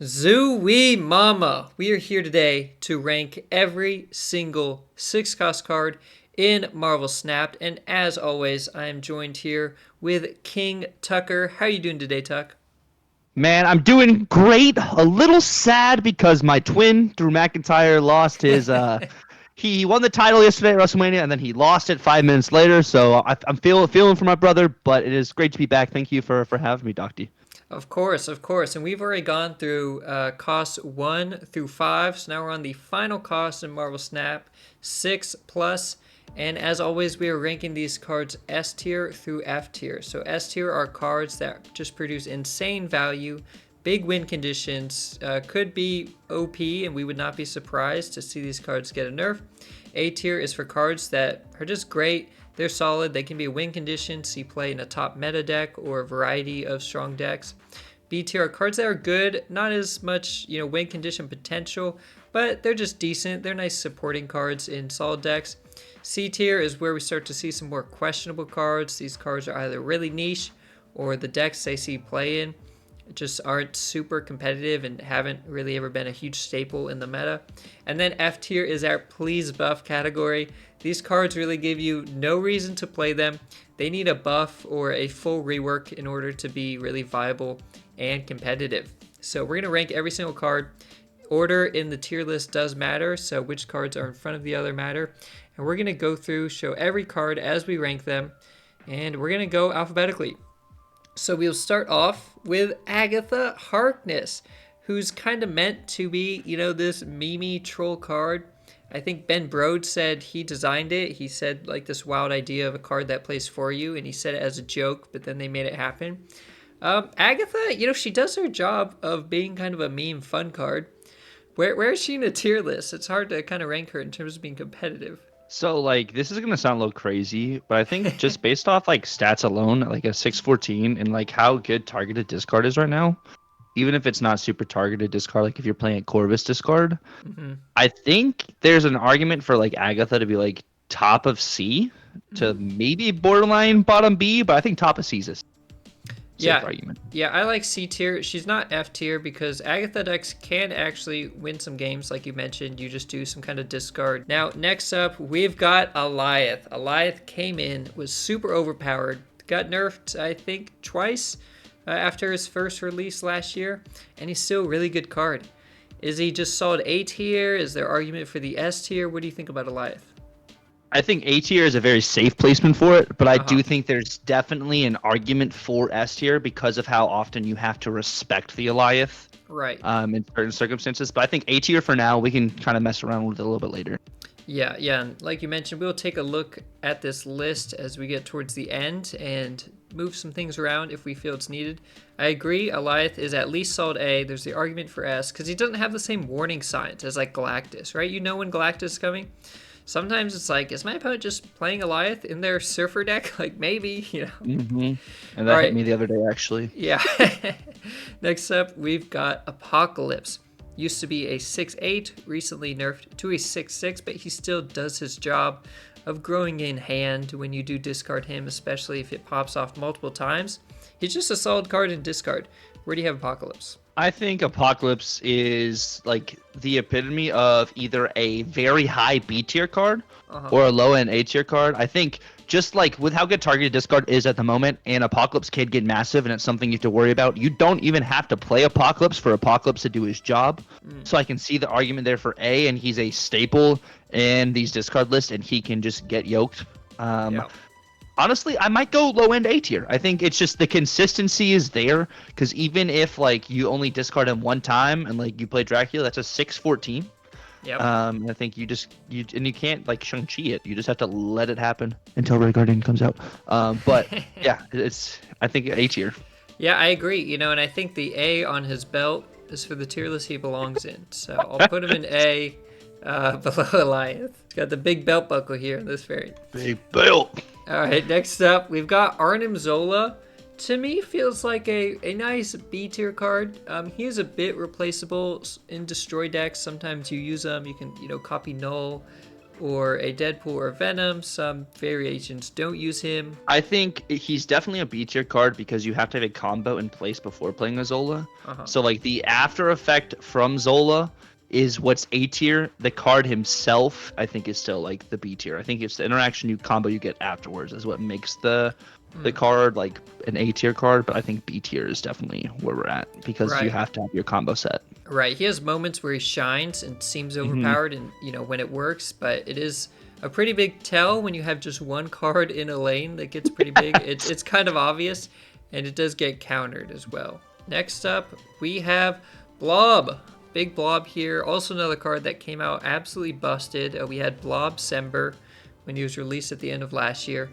Zooey Mama! We are here today to rank every single 6 cost card in Marvel Snapped, and as always, I am joined here with King Tuccrr. How are you doing today, Tuck? Man, I'm doing great. A little sad because my twin, Drew McIntyre, lost his he won the title yesterday at WrestleMania and then he lost it 5 minutes later. So I'm feeling for my brother, but it is great to be back. Thank you for having me, Doctor. Of course, of course. And we've already gone through costs 1 through 5, so now we're on the final cost in Marvel Snap, 6 plus. And as always, we are ranking these cards S tier through F tier. So S tier are cards that just produce insane value, big win conditions, could be OP, and we would not be surprised to see these cards get a nerf. A tier is for cards that are just great. They're solid. They can be a win condition, so you play in a top meta deck or a variety of strong decks. B tier are cards that are good, not as much win condition potential, but they're just decent. They're nice supporting cards in solid decks. C tier is where we start to see some more questionable cards. These cards are either really niche or the decks they see play in just aren't super competitive and haven't really ever been a huge staple in the meta. And then F tier is our please buff category. These cards really give you no reason to play them. They need a buff or a full rework in order to be really viable and competitive. So we're going to rank every single card. Order in the tier list does matter, so which cards are in front of the other matter. And we're going to go through, show every card as we rank them, and we're going to go alphabetically. So we'll start off with Agatha Harkness, who's kind of meant to be, this meme troll card. I think Ben Brode said he designed it. He said like this wild idea of a card that plays for you, and he said it as a joke, but then they made it happen. Agatha, she does her job of being kind of a meme fun card. Where is she in a tier list? It's hard to kind of rank her in terms of being competitive. So this is gonna sound a little crazy, but I think just based off stats alone, like a 614 and how good targeted discard is right now, even if it's not super targeted discard, like if you're playing a Corvus discard, Mm-hmm. I think there's an argument for Agatha to be top of C to maybe borderline bottom B, but I think top of C is a safe Yeah, argument. yeah, I like C tier. She's not F tier because Agatha decks can actually win some games, like you mentioned. You just do some kind of discard. Now, next up, we've got Alioth. Alioth came in, was super overpowered, got nerfed, I think, twice after his first release last year, and he's still a really good card. Is he just solid A tier? Is there argument for the S tier? What do you think about Alioth? I think A tier is a very safe placement for it, but I Uh huh. do think there's definitely an argument for S tier because of how often you have to respect the Alioth Right. in certain circumstances. But I think A tier for now, we can kind of mess around with it a little bit later. Yeah, yeah. And like you mentioned, we'll take a look at this list as we get towards the end and move some things around if we feel it's needed. I agree, Alioth is at least solid A. There's the argument for S because he doesn't have the same warning signs as like Galactus, right? You know when Galactus is coming. Sometimes it's like, is my opponent just playing Alioth in their Surfer deck? Like maybe. hmm And All that hit right, me the other day, actually. yeah. Next up, we've got Apocalypse. Used to be a 6'8", recently nerfed to a 6'6", but he still does his job of growing in hand when you do discard him, especially if it pops off multiple times. He's just a solid card in discard. Where do you have Apocalypse? I think Apocalypse is the epitome of either a very high B tier card Uh-huh. or a low end A tier card. I think just with how good targeted discard is at the moment, and Apocalypse can get massive, and it's something you have to worry about. You don't even have to play Apocalypse for Apocalypse to do his job. Mm. So I can see the argument there for A, and he's a staple in these discard lists, and he can just get yoked. Yeah. Honestly, I might go low end A tier. I think it's just the consistency is there because even if you only discard him one time and you play Dracula, that's a 614. Yep. I think you can't Shang-Chi it. You just have to let it happen until Red Guardian comes out. But yeah, I think A tier. Yeah, I agree. And I think the A on his belt is for the tier list he belongs in. So I'll put him in A below Alioth. He's got the big belt buckle here in this variant. Big belt. All right, next up, we've got Arnim Zola. To me, feels like a nice B tier card. He is a bit replaceable in destroy decks. Sometimes you use them. You can, copy null, or a Deadpool or Venom. Some variations don't use him. I think he's definitely a B tier card because you have to have a combo in place before playing a Zola. Uh-huh. So like the after effect from Zola is what's A tier. The card himself, I think, is still like the B tier. I think it's the interaction you combo you get afterwards is what makes the card like an A tier card. But I think B tier is definitely where we're at because you Right. have to have your combo set. Right. He has moments where he shines and seems Mhm. overpowered and, when it works, but it is a pretty big tell when you have just one card in a lane that gets pretty big. It's kind of obvious, and it does get countered as well. Next up, we have Blob. Big Blob here. Also another card that came out absolutely busted. We had Blob Sember when he was released at the end of last year.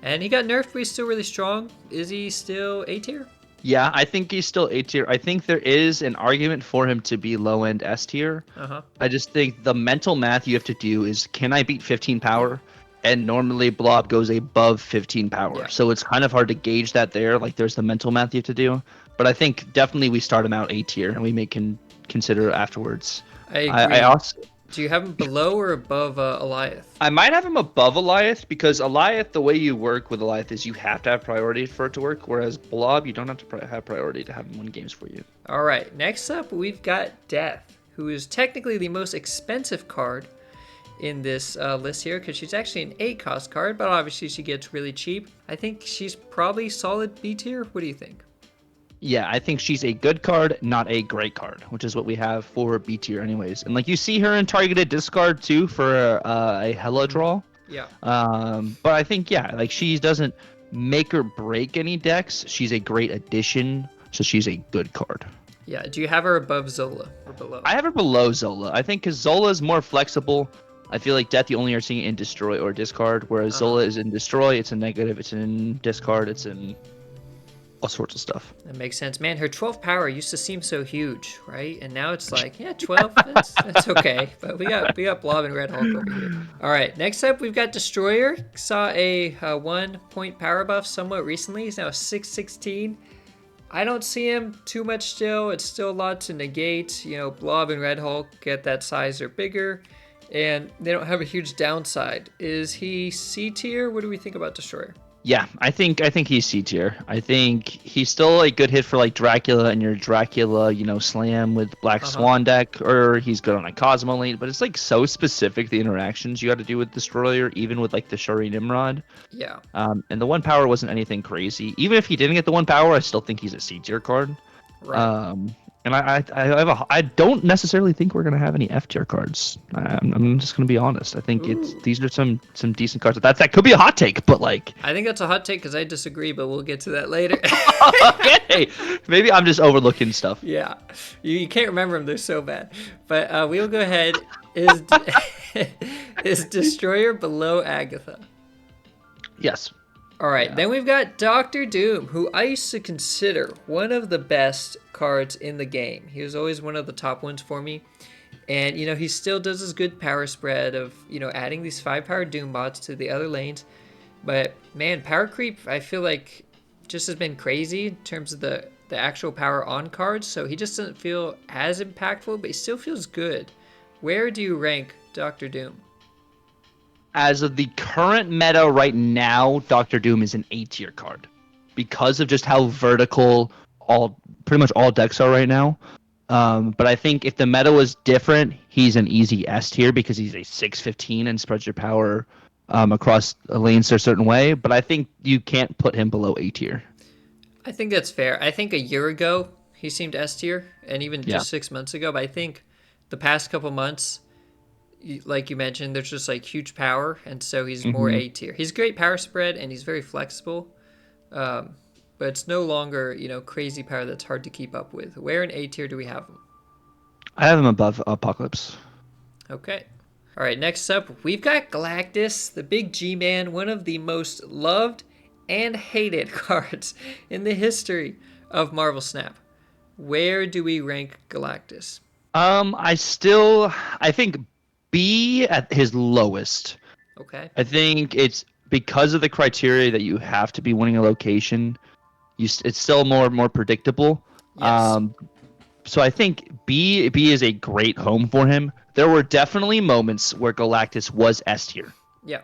And he got nerfed, but he's still really strong. Is he still A tier? Yeah, I think he's still A tier. I think there is an argument for him to be low end S tier. Uh-huh. I just think the mental math you have to do is can I beat 15 power? And normally Blob goes above 15 power. Yeah. So it's kind of hard to gauge that there. Like there's the mental math you have to do. But I think definitely we start him out A tier and we may consider afterwards. I agree. I also Do you have him below or above Eliath? I might have him above Eliath because Eliath, the way you work with Eliath is you have to have priority for it to work, whereas Blob, you don't have to have priority to have him win games for you. All right, next up we've got Death, who is technically the most expensive card in this list here because she's actually an 8 cost card, but obviously she gets really cheap. I think she's probably solid B tier. What do you think? Yeah, I think she's a good card, not a great card, which is what we have for B tier anyways. And like you see her in targeted discard too for a Hella draw. Yeah. But I think yeah, like she doesn't make or break any decks. She's a great addition, so she's a good card. Yeah. Do you have her above Zola or below? I have her below Zola. I think because Zola is more flexible. I feel like Death you only are seeing it in destroy or discard, whereas Zola is in destroy. It's in negative. It's in discard. It's in all sorts of stuff. That makes sense. Man, her 12 power used to seem so huge, right? And now it's like, yeah, 12, that's okay. But we got Blob and Red Hulk over here. All right, next up we've got Destroyer. Saw a 1-point power buff somewhat recently. He's now 616. I don't see him too much still. It's still a lot to negate. Blob and Red Hulk get that size or bigger, and they don't have a huge downside. Is he C tier? What do we think about Destroyer? Yeah, I think he's C tier. I think he's still a good hit for like Dracula and your Dracula, slam with Black Swan deck, or he's good on a Cosmo lane. But it's like so specific the interactions you got to do with Destroyer, even with like the Shuri Nimrod. Yeah. And the 1 power wasn't anything crazy. Even if he didn't get the 1 power, I still think he's a C tier card. Right. And I don't necessarily think we're gonna have any F tier cards. I'm just gonna be honest. I think these are some decent cards. That could be a hot take, but like I think that's a hot take because I disagree, but we'll get to that later. okay, maybe I'm just overlooking stuff. Yeah, you can't remember them; they're so bad. But we'll go ahead. Is is Destroyer below Agatha? Yes. All right, Then we've got Doctor Doom, who I used to consider one of the best cards in the game. He was always one of the top ones for me. And, he still does his good power spread of, adding these 5-power Doom bots to the other lanes. But, man, power creep, I feel like, just has been crazy in terms of the actual power on cards. So he just doesn't feel as impactful, but he still feels good. Where do you rank Doctor Doom? As of the current meta right now, Doctor Doom is an A tier card because of just how vertical pretty much all decks are right now. But I think if the meta was different, he's an easy S tier because he's a 615 and spreads your power across lanes a certain way. But I think you can't put him below A tier. I think that's fair. I think a year ago he seemed S tier, and even just 6 months ago. But I think the past couple months, like you mentioned, there's just like huge power, and so he's more A tier. He's great power spread, and he's very flexible, but it's no longer crazy power that's hard to keep up with. Where in A tier do we have him? I have him above Apocalypse. Okay. All right. Next up, we've got Galactus, the big G-Man, one of the most loved and hated cards in the history of Marvel Snap. Where do we rank Galactus? I think B at his lowest. Okay. I think it's because of the criteria that you have to be winning a location. It's still more predictable. Yes. So I think B is a great home for him. there were definitely moments where Galactus was S tier. Yeah.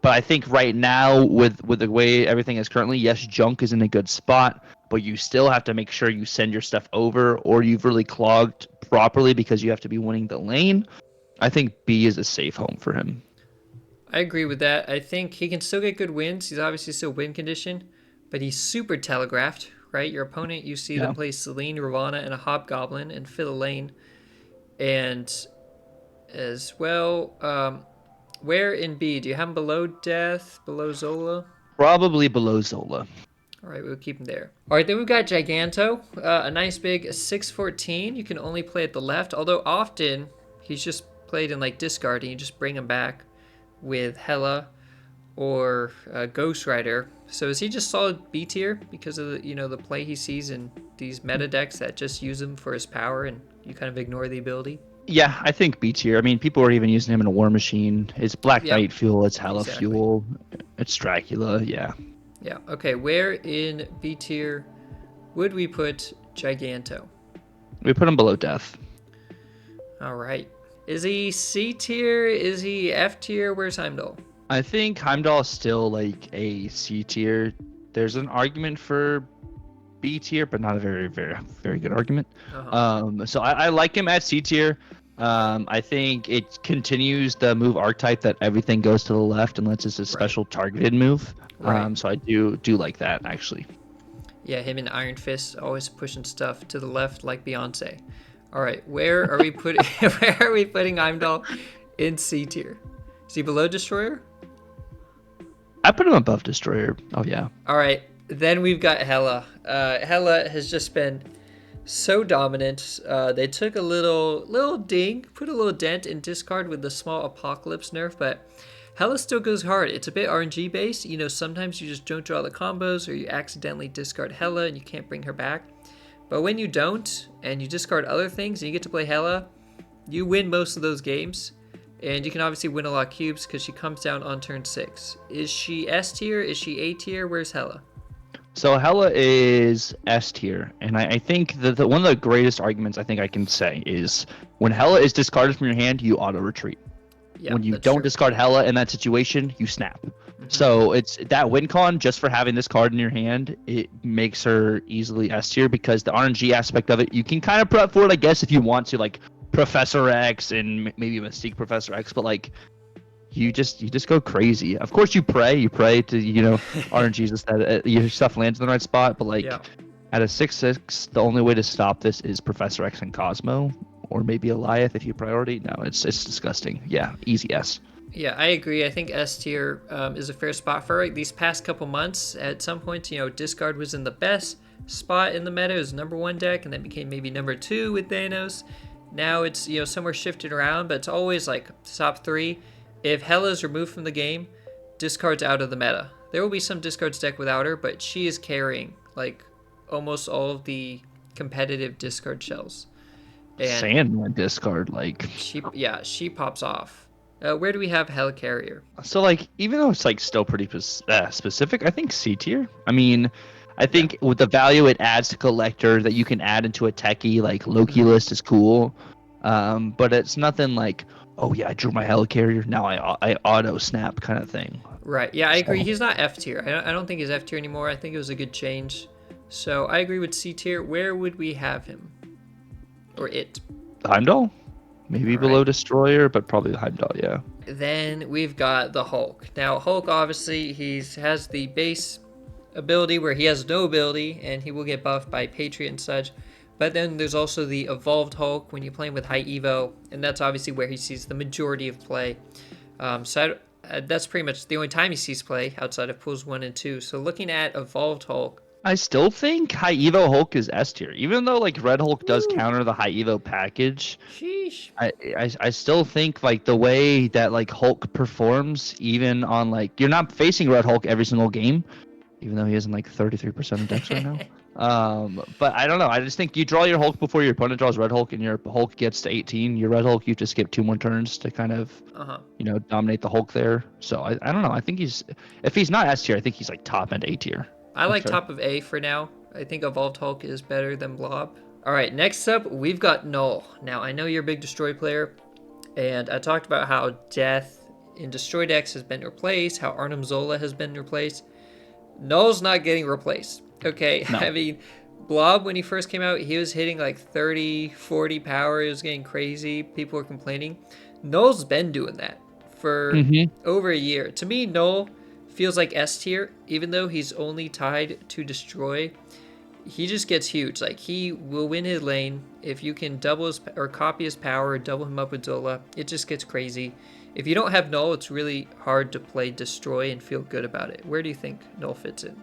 But I think right now with the way everything is currently, yes, Junk is in a good spot, but you still have to make sure you send your stuff over, or you've really clogged properly because you have to be winning the lane. I think B is a safe home for him. I agree with that. I think he can still get good wins. He's obviously still win condition, but he's super telegraphed, right? Your opponent, you see them Yeah. play Celine, Ravana, and a Hobgoblin and fill a lane. And as well, where in B? Do you have him below Death, below Zola? Probably below Zola. All right, we'll keep him there. All right, then we've got Giganto, a nice big 614. You can only play at the left, although often he's just played in like discard and you just bring him back with Hela or Ghost Rider. So is he just solid B tier because of the play he sees in these meta decks that just use him for his power and you kind of ignore the ability? Yeah, I think B tier. I mean, people are even using him in a War Machine. It's Black Yep, Knight fuel. It's Hella exactly. fuel. It's Dracula. Yeah. Yeah. Okay. Where in B tier would we put Giganto? We put him below Death. All right. Is he C tier? Is he F tier? Where's Heimdall? I think Heimdall is still like a C tier. There's an argument for B tier, but not a very, very, very good argument. Uh-huh. So I like him at C tier. I think it continues the move archetype that everything goes to the left unless it's a Right. special targeted move. Right. So I do like that actually. Yeah, him and Iron Fist always pushing stuff to the left like Beyonce. All right, where are we putting where are we putting Heimdall in C tier? Is he below Destroyer? I put him above Destroyer. Oh yeah. All right, then we've got Hela. Hela has just been so dominant. They took a little ding, put a little dent in discard with the small Apocalypse nerf, but Hela still goes hard. It's a bit RNG based. Sometimes you just don't draw the combos or you accidentally discard Hela and you can't bring her back. But when you don't and you discard other things and you get to play Hela, you win most of those games. And you can obviously win a lot of cubes because she comes down on turn 6. Is she S tier? Is she A tier? Where's Hela? So Hela is S tier, and I think that one of the greatest arguments I think I can say is when Hela is discarded from your hand, you auto retreat. Yeah, When you that's don't true. discard Hela in that situation, you snap. Hmm. So it's that win con just for having this card in your hand, it makes her easily S tier because the RNG aspect of it, you can kind of prep for it, I guess, if you want to, like Professor X and maybe Mystique Professor X, but like you just go crazy. Of course, you pray to RNG just that your stuff lands in the right spot, but like Yeah. at a 6/6, the only way to stop this is Professor X and Cosmo, or maybe Eliath if you priority. No, it's disgusting. Yeah, easy S. Yeah, I agree. I think S tier is a fair spot for her. These past couple months, at some points, discard was in the best spot in the meta. It was #1 deck, and then became maybe #2 with Thanos. Now it's somewhere shifted around, but it's always like top 3. If Hela is removed from the game, discard's out of the meta. There will be some discards deck without her, but she is carrying like almost all of the competitive discard shells, and Sandman discard, like. she pops off. Where do we have Helicarrier? So like even though it's like still pretty specific, I think C tier. I mean, I Yeah. think with the value it adds to collector that you can add into a techie like Loki Hmm. list is cool. But it's nothing like, oh yeah, I drew my helicarrier, now I auto snap kind of thing. Right. Yeah, I agree. So He's not F tier. I don't think he's F tier anymore. I think it was a good change. So I agree with C tier. Where would we have him? Or it? Heimdall, maybe All right. below Destroyer, but probably Heimdall. Yeah. Then we've got the Hulk. Now, Hulk obviously has the base ability where he has no ability and he will get buffed by Patriot and such. But then there's also the evolved Hulk when you're playing with high Evo, and that's obviously where he sees the majority of play. That's pretty much the only time he sees play outside of pools 1 and 2. So looking at evolved Hulk, I still think High Evo Hulk is S tier, even though like Red Hulk does woo, counter the High Evo package. sheesh. I still think like the way that like Hulk performs, even on like you're not facing Red Hulk every single game, even though he is in like 33% of decks right now. But I don't know. I just think you draw your Hulk before your opponent draws Red Hulk, and your Hulk gets to 18. Your Red Hulk, you just skip 2 more turns to kind of Uh-huh. dominate the Hulk there. So I don't know. I think if he's not S tier, I think he's like top end A tier. I That's like fair. top of A for now. I think evolved Hulk is better than Blob. All right, next up, we've got Null. Now, I know you're a big Destroy player, and I talked about how Death in Destroy decks has been replaced, how Arnim Zola has been replaced. Null's not getting replaced. Okay, No. I mean, Blob, when he first came out, he was hitting like 30, 40 power. It was getting crazy. People were complaining. Null's been doing that for Mm-hmm. over a year. To me, Null feels like S tier, even though he's only tied to Destroy. He just gets huge. Like, he will win his lane. If you can double his or copy his power, double him up with Zola, it just gets crazy. If you don't have Null, it's really hard to play Destroy and feel good about it. Where do you think Null fits in?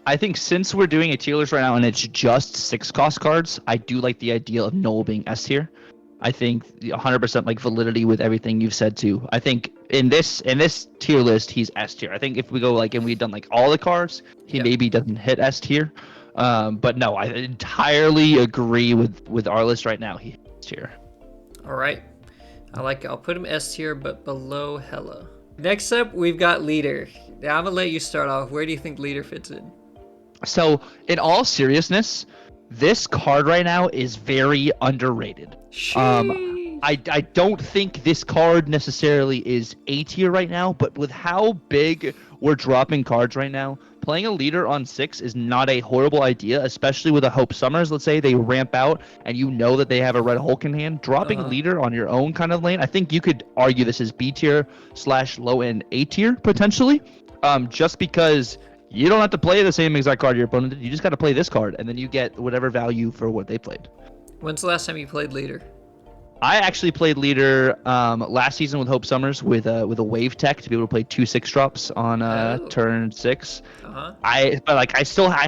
I think since we're doing a tier list right now and it's just 6 cost cards, I do like the idea of Null being S tier. I think 100% like validity with everything you've said too. I think in this tier list he's S tier. I think if we go like and we've done like all the cards, he Yep. maybe doesn't hit S tier. But no, I entirely agree with our list right now. He hits S tier. All right. I like it. I'll put him S tier, but below Hella. Next up, we've got Leader. Now, I'm going to let you start off. Where do you think Leader fits in? So in all seriousness, this card right now is very underrated. Sheesh. I don't think this card necessarily is A tier right now, but with how big we're dropping cards right now, playing a leader on 6 is not a horrible idea, especially with a Hope Summers. Let's say they ramp out and you know that they have a Red Hulk in hand. Dropping Uh-huh. leader on your own kind of lane, I think you could argue this is B tier / low end A tier potentially, just because you don't have to play the same exact card your opponent did. You just got to play this card, and then you get whatever value for what they played. When's the last time you played Leader? I actually played leader last season with Hope Summers with a wave tech to be able to play 2 6-drops on Oh. turn 6. Uh-huh. I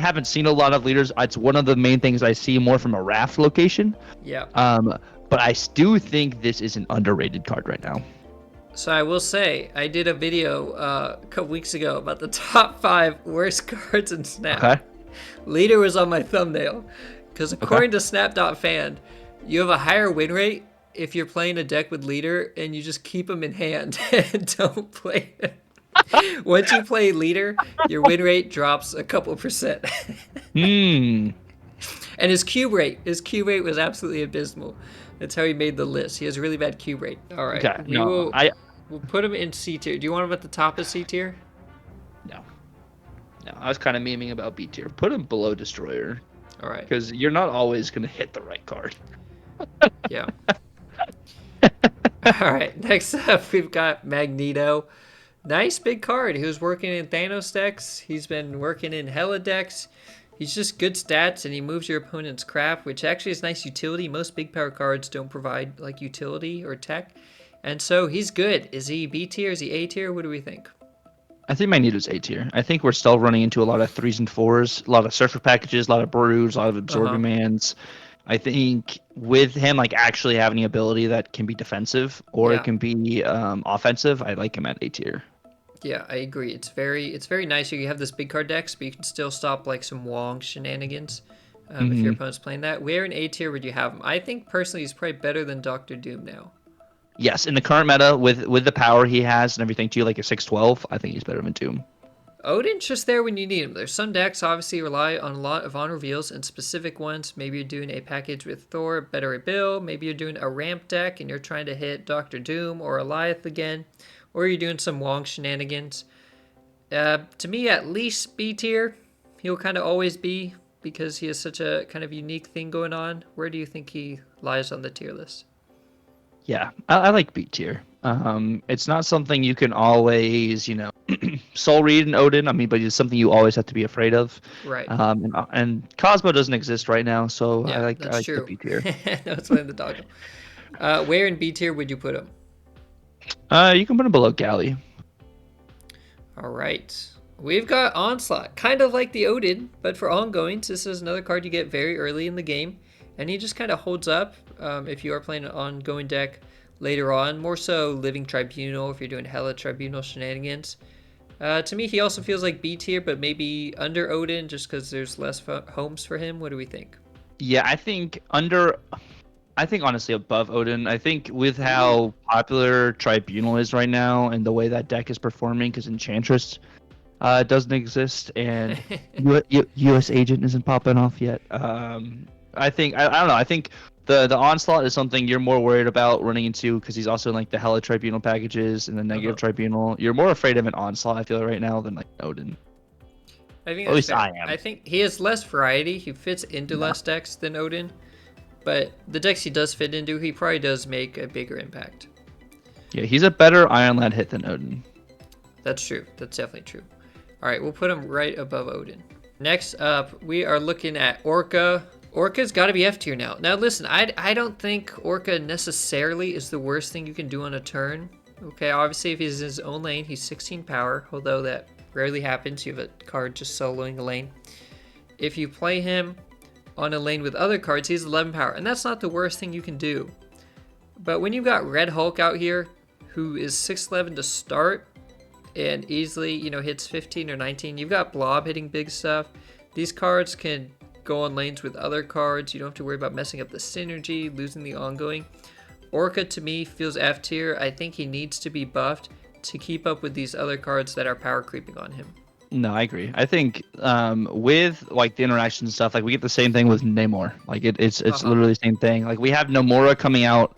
haven't seen a lot of leaders. It's one of the main things I see more from a raft location. Yeah. But I do think this is an underrated card right now. So I will say, I did a video a couple weeks ago about the top 5 worst cards in Snap. Okay. Leader was on my thumbnail. Because according to Snap.fan, you have a higher win rate if you're playing a deck with Leader and you just keep him in hand and don't play him. Once you play Leader, your win rate drops a couple percent. Hmm. And his cube rate was absolutely abysmal. That's how he made the list. He has a really bad cube rate. All right. Okay. No, We'll put him in C tier. Do you want him at the top of C tier? no. I was kind of memeing about B tier. Put him below Destroyer All right. because you're not always gonna hit the right card. Yeah. All right. Next up, we've got Magneto. Nice big card. He was working in Thanos decks. He's been working in Hella decks. He's just good stats, and he moves your opponent's crap, which actually is nice utility. Most big power cards don't provide like utility or tech, and so he's good. Is he B tier? Is he A tier? What do we think? I think Magneto's A tier. I think we're still running into a lot of 3s and 4s, a lot of Surfer packages, a lot of Brews, a lot of Absorbing Mans. I think with him like actually having the ability that can be defensive or Yeah. it can be offensive, I like him at A tier. Yeah, I agree. It's very nice. You have this big card decks, but you can still stop like some Wong shenanigans if your opponent's playing that. Where in A tier would you have him? I think personally he's probably better than Doctor Doom now. Yes, in the current meta with the power he has and everything too, like a 6/12, I think he's better than Doom. Odin's just there when you need him. There's some decks obviously rely on a lot of on reveals and specific ones. Maybe you're doing a package with Thor, better a Bill. Maybe you're doing a ramp deck and you're trying to hit Doctor Doom or Eliath again. Or you're doing some Wong shenanigans. To me, at least B tier. He'll kind of always be because he has such a kind of unique thing going on. Where do you think he lies on the tier list? Yeah, I like B tier. It's not something you can always, soul read in Odin. I mean, but it's something you always have to be afraid of. Right. And Cosmo doesn't exist right now, so Yeah, I like that's the true. B tier. No, it's playing the doggo. Where in B tier would you put him? You can put him below Galley. All right. We've got Onslaught, kind of like the Odin, but for ongoings. This is another card you get very early in the game, and he just kind of holds up if you are playing an ongoing deck later on. More so Living Tribunal if you're doing Hella Tribunal shenanigans. To me, he also feels like B tier, but maybe under Odin just because there's less homes for him. What do we think? Yeah, I think honestly above Odin. I think with how popular Tribunal is right now and the way that deck is performing, because Enchantress doesn't exist and U.S. Agent isn't popping off yet. I don't know. I think the onslaught is something you're more worried about running into because he's also in like the Hella Tribunal packages and the Negative Uh-huh. Tribunal. You're more afraid of an onslaught, I feel right now, than like Odin. I think At that's least fair. I I am. think he has less variety. He fits into Yeah. less decks than Odin, but the decks he does fit into, he probably does make a bigger impact. Yeah, he's a better Iron Lad hit than Odin. That's true. That's definitely true. All right, we'll put him right above Odin. Next up, we are looking at Orca. Orca's got to be F tier now. Now listen, I don't think Orca necessarily is the worst thing you can do on a turn. Okay, obviously if he's in his own lane, he's 16 power, although that rarely happens. You have a card just soloing a lane. If you play him on a lane with other cards, he's 11 power, and that's not the worst thing you can do. But when you've got Red Hulk out here, who is 6'11 to start, and easily, hits 15 or 19, you've got Blob hitting big stuff. These cards can go on lanes with other cards. You don't have to worry about messing up the synergy, losing the ongoing. Orca, to me, feels F tier. I think he needs to be buffed to keep up with these other cards that are power creeping on him. No, I agree. I think with like the interaction and stuff, like we get the same thing with Namor. Like it's Uh-huh. literally the same thing. Like we have Nomura coming out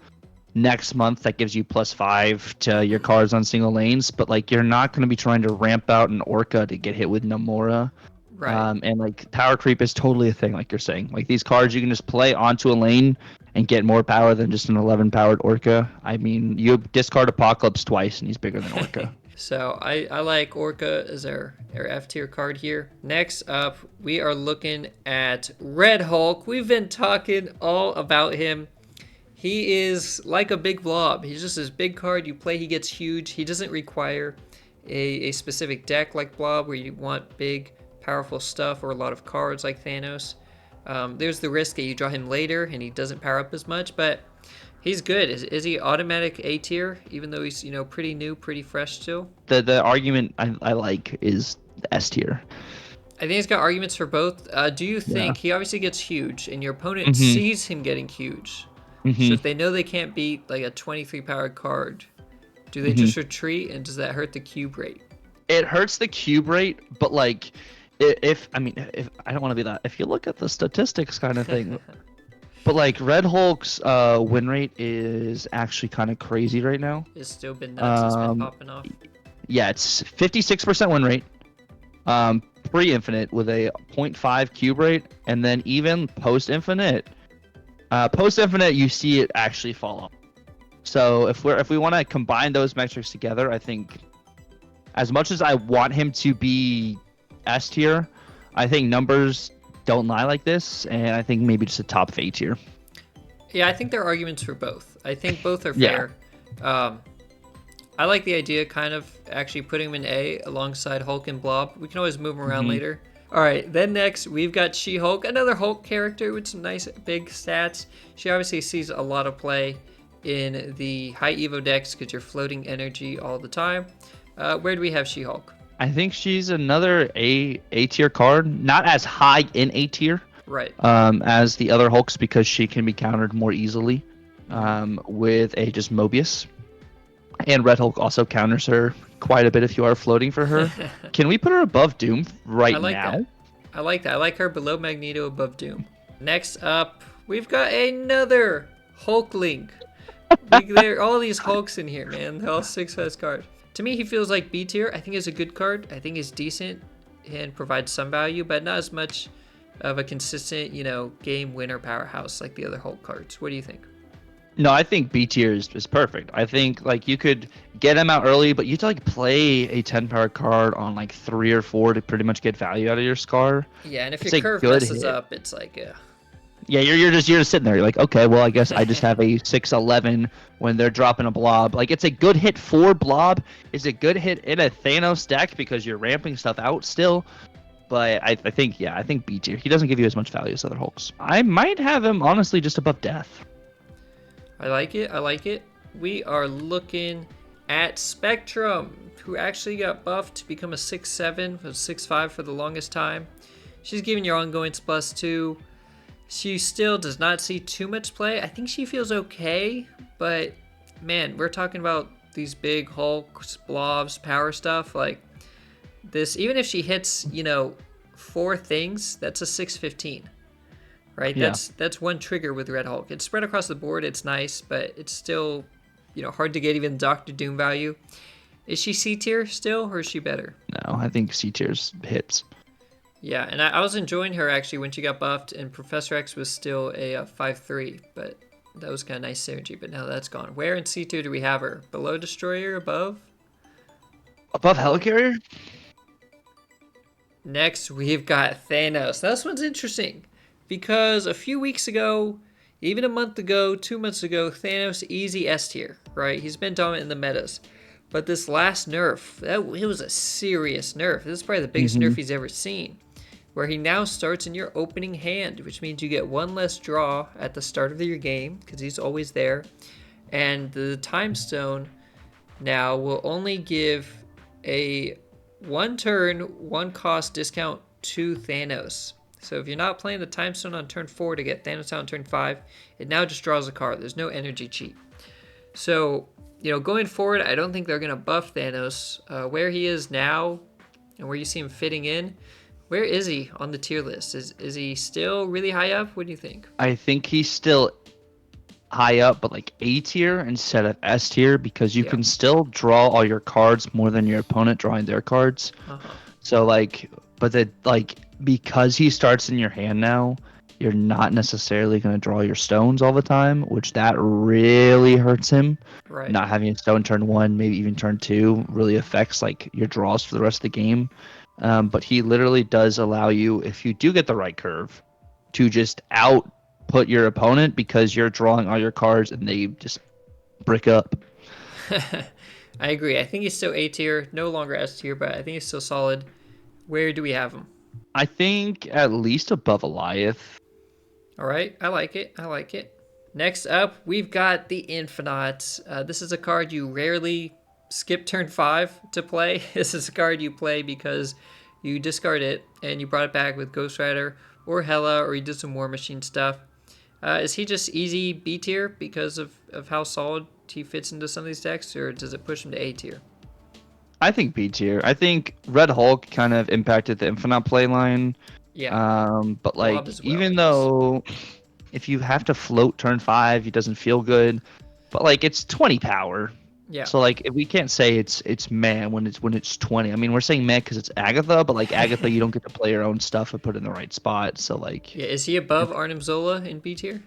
next month that gives you +5 to your cards on single lanes, but like you're not going to be trying to ramp out an Orca to get hit with Nomura. Right. And like power creep is totally a thing, like you're saying. Like these cards you can just play onto a lane and get more power than just an 11 powered Orca. I mean, you discard Apocalypse twice and he's bigger than Orca. So I like Orca as our F tier card here. Next up, we are looking at Red Hulk. We've been talking all about him. He is like a big blob. He's just this big card. You play, he gets huge. He doesn't require a specific deck like Blob where you want big, powerful stuff or a lot of cards like Thanos. There's the risk that you draw him later and he doesn't power up as much, but he's good. Is he automatic A tier, even though he's, pretty new, pretty fresh still? The argument I like is S tier. I think he's got arguments for both. Do you Yeah. think he obviously gets huge and your opponent Mhm. sees him getting huge? So Mhm. if they know they can't beat like a 23 powered card, do they Mhm. just retreat and does that hurt the cube rate? It hurts the cube rate, but like if I mean if I don't want to be that. If you look at the statistics kind of thing, but like Red Hulk's win rate is actually kind of crazy right now. It's still been nuts. It's been Um popping off. yeah, it's 56% win rate. Pre-infinite with a .5 cube rate, and then even post-infinite. Post-infinite, you see it actually fall off. So if we want to combine those metrics together, I think as much as I want him to be S tier, I think numbers don't lie like this, and I think maybe just a top A tier. Yeah, I think there are arguments for both. I think both are Yeah. fair. Um, I like the idea kind of actually putting him in A alongside Hulk and Blob. We can always move him around Hmm. later. All right, then next we've got She-Hulk, another Hulk character with some nice big stats. She obviously sees a lot of play in the high Evo decks because you're floating energy all the time. Where do we have She-Hulk? I think she's another A tier card, not as high in A tier Right. as the other Hulks because she can be countered more easily with a just Mobius. And Red Hulk also counters her quite a bit if you are floating for her. Can we put her above Doom I right like now? that. I like that. I like her below Magneto, above Doom. Next up, we've got another Hulkling. There are all these Hulks in here, man. They're all 6 cards. To me, he feels like B tier. I think he's a good card. I think he's decent and provides some value, but not as much of a consistent, game winner powerhouse like the other Hulk cards. What do you think? No, I think B tier is perfect. I think like you could get him out early, but you have to like play a 10 power card on like 3 or 4 to pretty much get value out of your Scar. Yeah, and if It's your a curve good messes hit. up, it's like, Yeah, you're just sitting there. You're like, okay, well, I guess I just have a 6/11 when they're dropping a blob. Like, it's a good hit for blob. It's a good hit in a Thanos deck because you're ramping stuff out still. But I think B tier. He doesn't give you as much value as other Hulks. I might have him honestly just above Death. I like it. I like it. We are looking at Spectrum, who actually got buffed to become a 6'7", was 6'5" for the longest time. She's giving your ongoings +2. She still does not see too much play. I think she feels okay, but man, we're talking about these big Hulks, blobs, power stuff. Like this, even if she hits, 4 things, that's a 615, right? Yeah. That's one trigger with Red Hulk. It's spread across the board. It's nice, but it's still, hard to get even Doctor Doom value. Is she C tier still, or is she better? No, I think C tier's hits. Yeah, and I was enjoying her actually when she got buffed, and Professor X was still a 5-3, but that was kind of nice synergy. But now that's gone. Where in C tier do we have her? Below Destroyer, above? Above Helicarrier? Next, we've got Thanos. Now, this one's interesting because a few weeks ago, even a month ago, 2 months ago, Thanos easy S tier, right? He's been dominant in the metas. But this last nerf, it was a serious nerf. This is probably the biggest nerf he's ever seen, where he now starts in your opening hand, which means you get one less draw at the start of your game because he's always there. And the Time Stone now will only give a one turn, one cost discount to Thanos. So if you're not playing the Time Stone on turn 4 to get Thanos out on turn 5, it now just draws a card. There's no energy cheat. So, going forward, I don't think they're going to buff Thanos. Where he is now and where you see him fitting in, where is he on the tier list? Is he still really high up? What do you think? I think he's still high up, but like A tier instead of S tier because you can still draw all your cards more than your opponent drawing their cards. So because he starts in your hand now, you're not necessarily going to draw your stones all the time, which that really hurts him. Right. Not having a stone turn 1, maybe even turn 2, really affects like your draws for the rest of the game. But he literally does allow you, if you do get the right curve, to just output your opponent because you're drawing all your cards and they just brick up. I agree. I think he's still A tier, no longer S tier, but I think he's still solid. Where do we have him? I think at least above Eliath. All right, I like it. I like it. Next up, we've got the Infinite. This is a card you rarely skip turn 5 to play. This is a card you play because you discard it and you brought it back with Ghost Rider or Hela, or you did some War Machine stuff. Is he just easy B tier because of how solid he fits into some of these decks, or does it push him to A tier? I think B tier. I think Red Hulk kind of impacted the Infinite play line. Yeah. But like, Well, even though if you have to float turn 5, it doesn't feel good. But like, it's 20 power. Yeah. So like, if we can't say it's meh when it's 20. I mean, we're saying meh because it's Agatha, but like Agatha, you don't get to play your own stuff and put it in the right spot. So like, yeah, is he above Arnim Zola in B tier?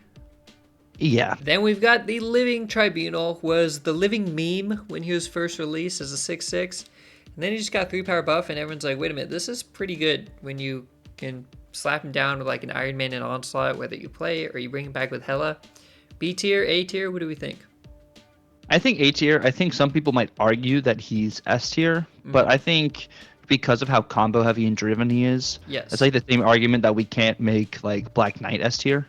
Yeah. Then we've got the Living Tribunal. Was the living meme when he was first released as a 6/6, and then he just got 3 power buff, and everyone's like, wait a minute, this is pretty good when you can slap him down with like an Iron Man and Onslaught, whether you play it or you bring him back with Hela. B tier, A tier, what do we think? I think A tier. I think some people might argue that he's S tier, but I think because of how combo heavy and driven he is, it's like the same argument that we can't make like Black Knight S tier,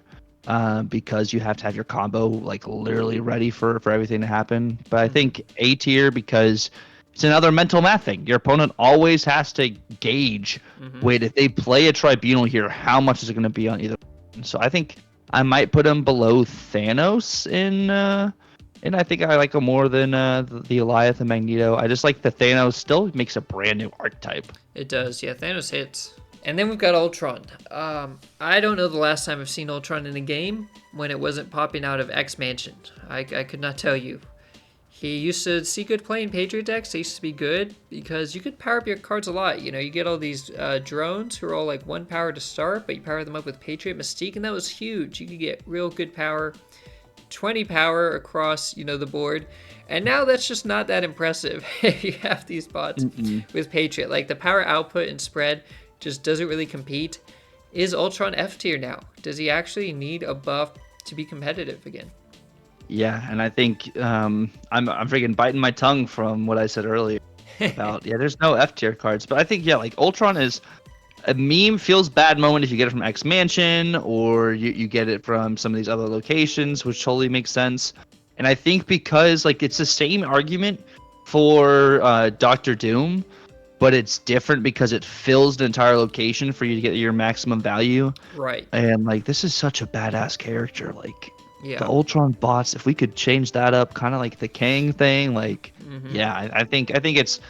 because you have to have your combo like literally ready for everything to happen. But I think A tier because it's another mental math thing. Your opponent always has to gauge, wait, if they play a Tribunal here, how much is it going to be on either? So I think I might put him below Thanos and I think I like him more than the Eliath and Magneto. I just like the Thanos still makes a brand new archetype. It does, yeah. Thanos hits. And then we've got Ultron. I don't know the last time I've seen Ultron in a game when it wasn't popping out of X Mansion. I could not tell you. He used to see good play in Patriot decks. They used to be good because you could power up your cards a lot. You get all these drones who are all like 1 power to start, but you power them up with Patriot Mystique, and that was huge. You could get real good power. 20 power across, the board. And now that's just not that impressive if you have these bots with Patriot. Like, the power output and spread just doesn't really compete. Is Ultron F tier now? Does he actually need a buff to be competitive again? Yeah, and I think I'm freaking biting my tongue from what I said earlier about there's no F tier cards. But I think like Ultron is a meme feels bad moment if you get it from X Mansion or you get it from some of these other locations, which totally makes sense. And I think because like it's the same argument for Doctor Doom, but it's different because it fills the entire location for you to get your maximum value. Right. And like this is such a badass character. Like the Ultron bots, if we could change that up, kind of like the Kang thing, like I think it's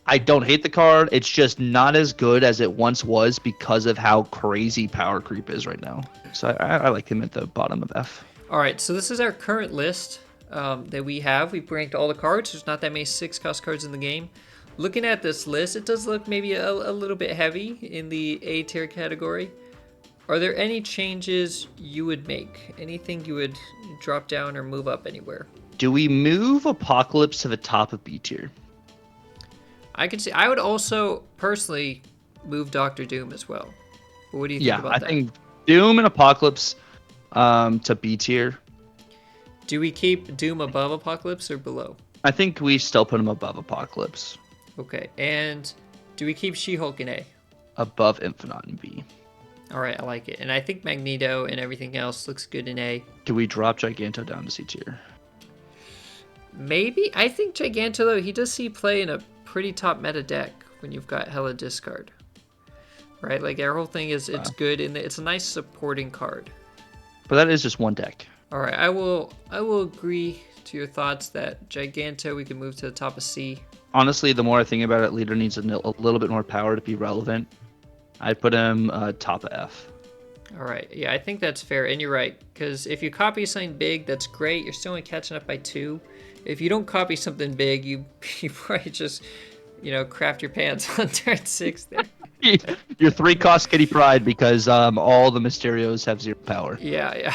I don't hate the card. It's just not as good as it once was because of how crazy power creep is right now. So I like him at the bottom of F. All right, so this is our current list that we have. We've ranked all the cards. There's not that many 6-cost cards in the game. Looking at this list, it does look maybe a little bit heavy in the A tier category. Are there any changes you would make? Anything you would drop down or move up anywhere? Do we move Apocalypse to the top of B tier? I could see. I would also personally move Doctor Doom as well. But what do you think about that? I think Doom and Apocalypse to B tier. Do we keep Doom above Apocalypse or below? I think we still put him above Apocalypse. Okay, and do we keep She-Hulk in A? Above Infinite in B. All right, I like it. And I think Magneto and everything else looks good in A. Do we drop Giganto down to C tier? Maybe. I think Giganto, though, he does see play in a pretty top meta deck when you've got hella discard. Right? Like, our whole thing is it's good, and it's a nice supporting card. But that is just one deck. All right, I will agree to your thoughts that Giganto, we can move to the top of C. Honestly, the more I think about it, Leader needs a little bit more power to be relevant. I'd put him top of F. All right, yeah, I think that's fair, and you're right, because if you copy something big, that's great. You're still only catching up by 2. If you don't copy something big, you probably just, craft your pants on turn 6 there. Your 3-cost Kitty Pride because all the Mysterios have 0 power. Yeah.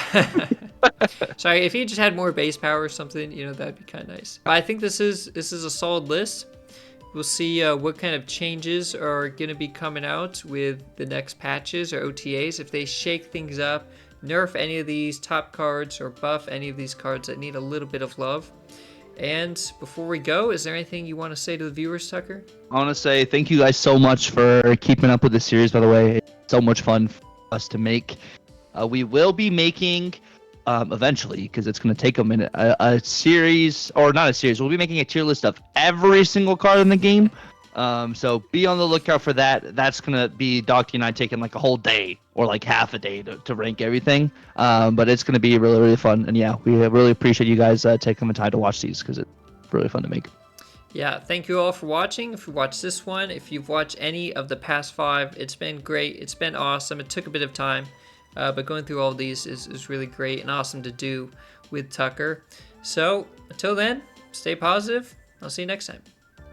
Sorry, if he just had more base power or something, that'd be kind of nice. But I think this is a solid list. We'll see what kind of changes are going to be coming out with the next patches or OTAs. If they shake things up, nerf any of these top cards or buff any of these cards that need a little bit of love. And before we go, is there anything you want to say to the viewers, Tuccrr? I want to say thank you guys so much for keeping up with the series, by the way. It's so much fun for us to make. We will be making, eventually, because it's going to take a minute, a series, or not a series, we'll be making a tier list of every single card in the game. So be on the lookout for that. That's going to be Docty and I taking like a whole day or like half a day to rank everything. But it's going to be really, really fun. And yeah, we really appreciate you guys taking the time to watch these because it's really fun to make. Yeah, thank you all for watching. If you watched this one, if you've watched any of the past 5, it's been great. It's been awesome. It took a bit of time, but going through all of these is really great and awesome to do with Tuccrr. So until then, stay positive. I'll see you next time.